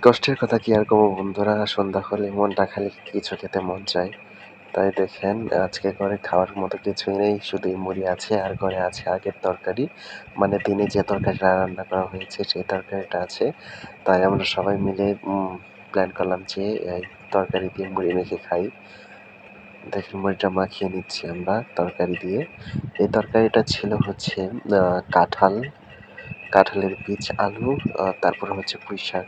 কষ্টের কথা কি আর কব বন্ধুরা, সন্ধ্যা হলে মনটা খালি কিছু খেতে মন চায়। তাই দেখেন আজকে ঘরে খাওয়ার মতো কিছুই নেই, শুধুই মুড়ি আছে আর ঘরে আছে আগের তরকারি। মানে দিনে যে তরকারিটা রান্না করা হয়েছে সেই তরকারিটা আছে। তাই আমরা সবাই মিলে প্ল্যান করলাম যে এই তরকারি দিয়ে মুড়ি মেখে খাই। দেখেন মুড়িটা মাখিয়ে নিচ্ছি আমরা তরকারি দিয়ে। এই তরকারিটা ছিল হচ্ছে কাঁঠাল, কাঁঠালের বীজ, আলু, তারপর হচ্ছে পুঁইশাক।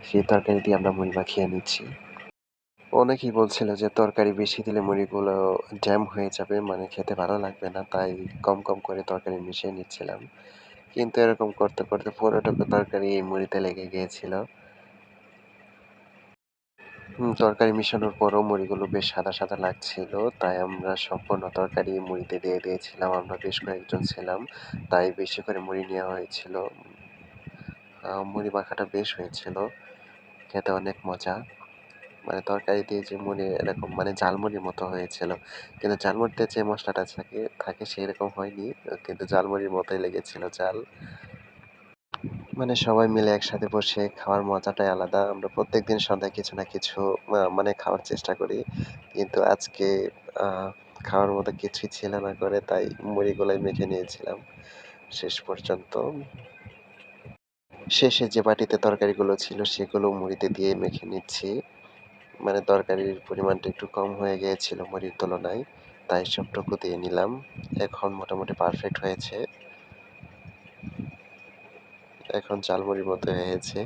সেই তরকারি দিয়ে আমরা মুড়ি মাখিয়ে নিচ্ছি। অনেকেই বলছিল যে তরকারি বেশি দিলে মুড়িগুলো জ্যাম হয়ে যাবে, মানে খেতে ভালো লাগবে না, তাই কম কম করে তরকারি মিশিয়ে নিচ্ছিলাম। কিন্তু এরকম করতে করতে পুরোটুকু তরকারি এই মুড়িতে লেগে গিয়েছিল। তরকারি মিশানোর পরও মুড়িগুলো বেশ সাদা সাদা লাগছিল, তাই আমরা সম্পূর্ণ তরকারি মুড়িতে দিয়ে দিয়েছিলাম। আমরা বেশ কয়েকজন ছিলাম, তাই বেশি করে মুড়ি নেওয়া হয়েছিল। মুড়ি মাখাটা বেশ হয়েছিল, খেতে অনেক মজা। মানে তরকারি দিয়ে যে মুড়ি এরকম মানে ঝালমুড়ির মতো হয়েছিল। কিন্তু ঝালমুড়িতে যে মসলাটা থাকে সেরকম হয়নি। কিন্তু ঝালমুড়ির মতোই লেগেছিল ঝাল। মানে সবাই মিলে একসাথে বসে খাওয়ার মজাটাই আলাদা। আমরা প্রত্যেকদিন সন্ধ্যায় কিছু না কিছু মানে খাওয়ার চেষ্টা করি। কিন্তু আজকে আ খাওয়ার মতো কিছুই ছিল না ঘরে, তাই মুড়িগুলাই মেখে নিয়েছিলাম শেষ পর্যন্ত। শেষে যে বাটিতে তরকারিগুলো ছিল সেগুলো মুড়িতে দিয়ে মেখে নিচ্ছি। মানে তরকারির পরিমাণটা একটু কম হয়ে গিয়েছিল মুড়ির তুলনায়, তাই সবটুকু দিয়ে নিলাম। এখন মোটামুটি পারফেক্ট হয়েছে। এখন ঝালমুড়ির মতো হয়েছে।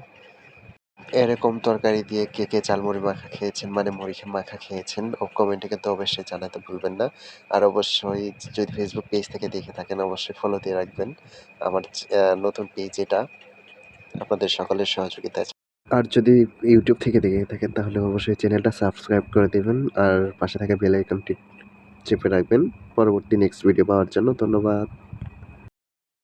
এরকম তরকারি দিয়ে কে কে ঝালমুড়ি মাখা খেয়েছেন, মানে মুড়ি মাখা খেয়েছেন কমেন্টে কিন্তু অবশ্যই জানাতে ভুলবেন না। আর অবশ্যই যদি ফেসবুক পেজ থেকে দেখে থাকেন অবশ্যই ফলো দিয়ে রাখবেন আমার নতুন পেজ এটা, আপনাদের সকলের সহযোগিতায়। আর যদি ইউটিউব থেকে দেখে থাকেন তাহলে অবশ্যই চ্যানেলটা সাবস্ক্রাইব করে দেবেন আর পাশে থাকা বেল আইকনটি চেপে রাখবেন পরবর্তী নেক্সট ভিডিও পাওয়ার জন্য। ধন্যবাদ।